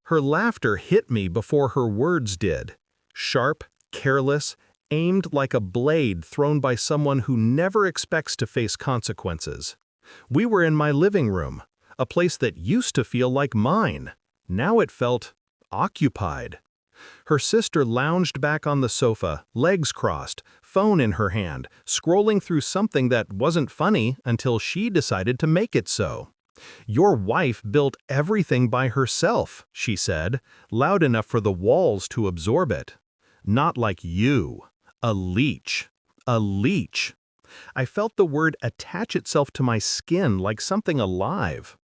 Her laughter hit me before her words did. Sharp, careless, aimed like a blade thrown by someone who never expects to face consequences. We were in my living room, a place that used to feel like mine. Now it felt occupied. Her sister lounged back on the sofa, legs crossed, phone in her hand, scrolling through something that wasn't funny until she decided to make it so. "Your wife built everything by herself," she said, loud enough for the walls to absorb it. "Not like you. A leech. A leech." I felt the word attach itself to my skin like something alive.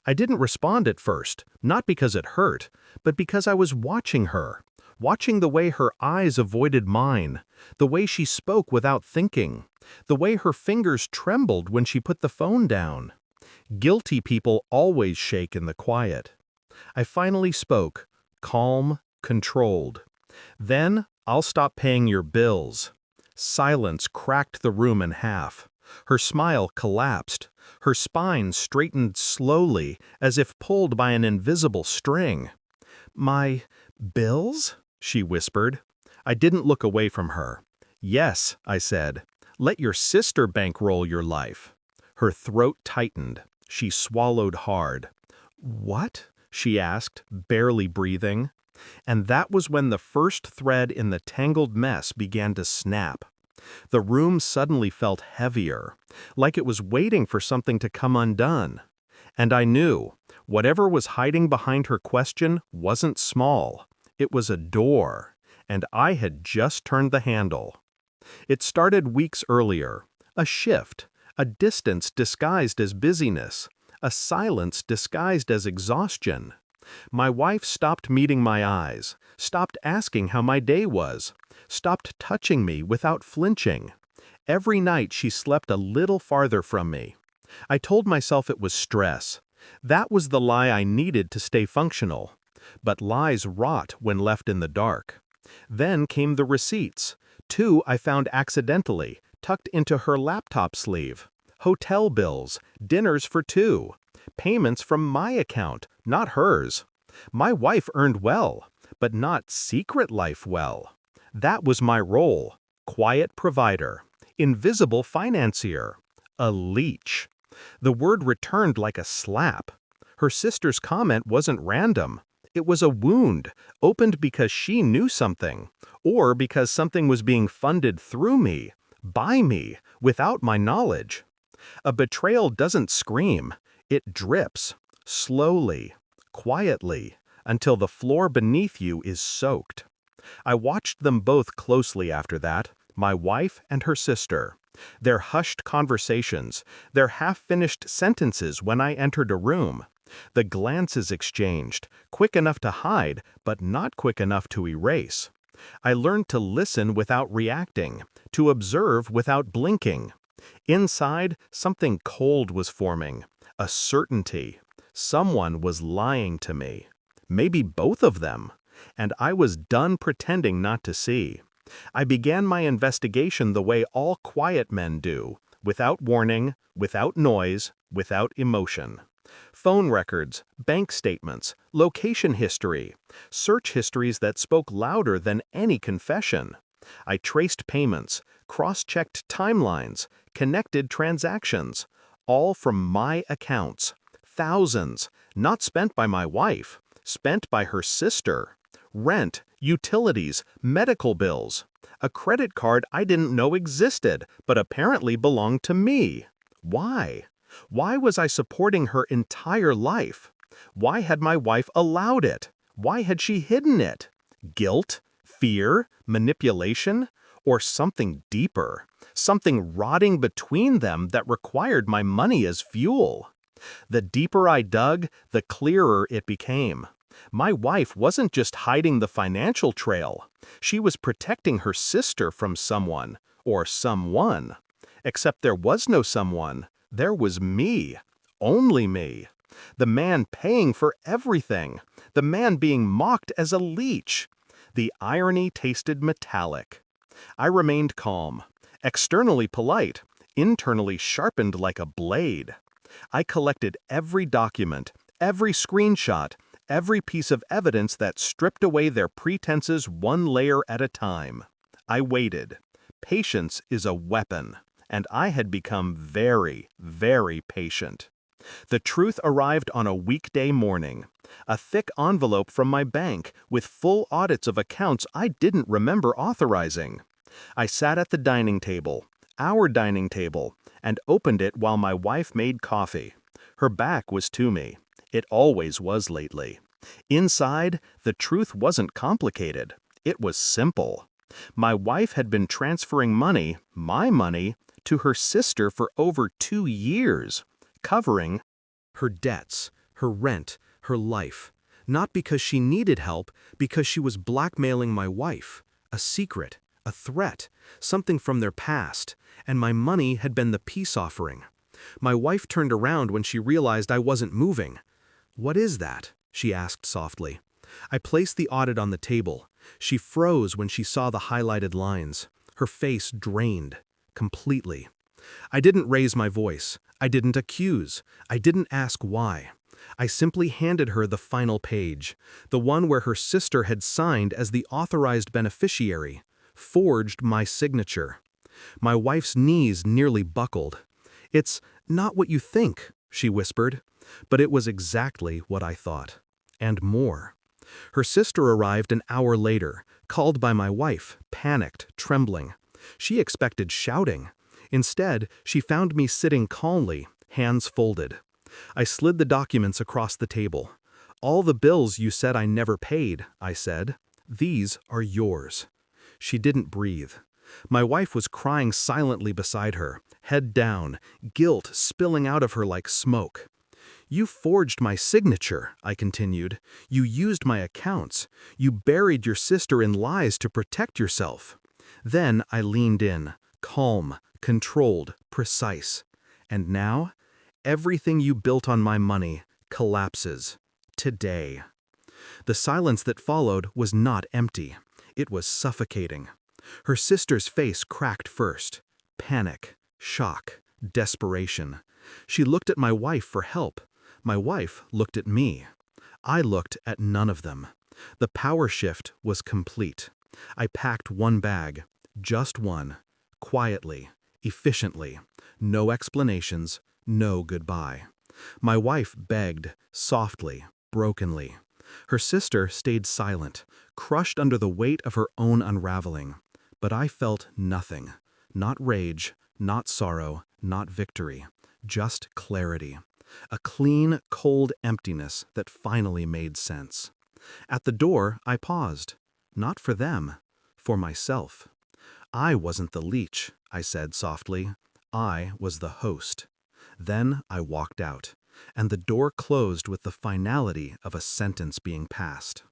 I didn't respond at first, not because it hurt, but because I was watching her, watching the way her eyes avoided mine, the way she spoke without thinking, the way her fingers trembled when she put the phone down. Guilty people always shake in the quiet. I finally spoke, calm, controlled. "Then I'll stop paying your bills." Silence cracked the room in half. Her smile collapsed. Her spine straightened slowly, as if pulled by an invisible string. "My bills?" she whispered. I didn't look away from her. "Yes," I said. "Let your sister bankroll your life." Her throat tightened. She swallowed hard. "What?" she asked, barely breathing. And that was when the first thread in the tangled mess began to snap. The room suddenly felt heavier, like it was waiting for something to come undone. And I knew, whatever was hiding behind her question wasn't small. It was a door, and I had just turned the handle. It started weeks earlier. A shift, a distance disguised as busyness, a silence disguised as exhaustion. My wife stopped meeting my eyes, stopped asking how my day was, stopped touching me without flinching. Every night she slept a little farther from me. I told myself it was stress. That was the lie I needed to stay functional. But lies rot when left in the dark. Then came the receipts. 2 I found accidentally, tucked into her laptop sleeve. Hotel bills, dinners for 2. Payments from my account, not hers. My wife earned well, but not secret life well. That was my role: quiet provider, invisible financier, a leech. The word returned like a slap. Her sister's comment wasn't random. It was a wound, opened because she knew something, or because something was being funded through me, by me, without my knowledge. A betrayal doesn't scream. It drips, slowly, quietly, until the floor beneath you is soaked. I watched them both closely after that, my wife and her sister. Their hushed conversations, their half-finished sentences when I entered a room. The glances exchanged, quick enough to hide, but not quick enough to erase. I learned to listen without reacting, to observe without blinking. Inside, something cold was forming. A certainty. Someone was lying to me. Maybe both of them. And I was done pretending not to see. I began my investigation the way all quiet men do, without warning, without noise, without emotion. Phone records, bank statements, location history, search histories that spoke louder than any confession. I traced payments, cross-checked timelines, connected transactions, all from my accounts. Thousands, not spent by my wife, spent by her sister. Rent, utilities, medical bills. A credit card I didn't know existed, but apparently belonged to me. Why? Why was I supporting her entire life? Why had my wife allowed it? Why had she hidden it? Guilt? Fear? Manipulation? Or something deeper? Something rotting between them that required my money as fuel? The deeper I dug, the clearer it became. My wife wasn't just hiding the financial trail. She was protecting her sister from someone, or someone. Except there was no someone. There was me. Only me. The man paying for everything. The man being mocked as a leech. The irony tasted metallic. I remained calm, externally polite, internally sharpened like a blade. I collected every document, every screenshot, every piece of evidence that stripped away their pretenses one layer at a time. I waited. Patience is a weapon, and I had become very, very patient. The truth arrived on a weekday morning. A thick envelope from my bank with full audits of accounts I didn't remember authorizing. I sat at the dining table, our dining table, and opened it while my wife made coffee. Her back was to me. It always was lately. Inside, the truth wasn't complicated. It was simple. My wife had been transferring money, my money, to her sister for over 2 years, covering her debts, her rent, her life. Not because she needed help, because she was blackmailing my wife. A secret, a threat, something from their past, and my money had been the peace offering. My wife turned around when she realized I wasn't moving. "What is that?" she asked softly. I placed the audit on the table. She froze when she saw the highlighted lines. Her face drained, completely. I didn't raise my voice. I didn't accuse. I didn't ask why. I simply handed her the final page, the one where her sister had signed as the authorized beneficiary, forged my signature. My wife's knees nearly buckled. "It's not what you think," she whispered, but it was exactly what I thought, and more. Her sister arrived an hour later, called by my wife, panicked, trembling. She expected shouting. Instead, she found me sitting calmly, hands folded. I slid the documents across the table. "All the bills you said I never paid," I said. "These are yours." She didn't breathe. My wife was crying silently beside her, head down, guilt spilling out of her like smoke. "You forged my signature," I continued. "You used my accounts. You buried your sister in lies to protect yourself." Then I leaned in, calm, controlled, precise. "And now, everything you built on my money collapses. Today." The silence that followed was not empty. It was suffocating. Her sister's face cracked first. Panic, shock, desperation. She looked at my wife for help. My wife looked at me. I looked at none of them. The power shift was complete. I packed one bag, just one, quietly, efficiently. No explanations, no goodbye. My wife begged, softly, brokenly. Her sister stayed silent, crushed under the weight of her own unraveling. But I felt nothing. Not rage, not sorrow, not victory. Just clarity. A clean, cold emptiness that finally made sense. At the door, I paused. Not for them, for myself. "I wasn't the leech," I said softly. "I was the host." Then I walked out, and the door closed with the finality of a sentence being passed.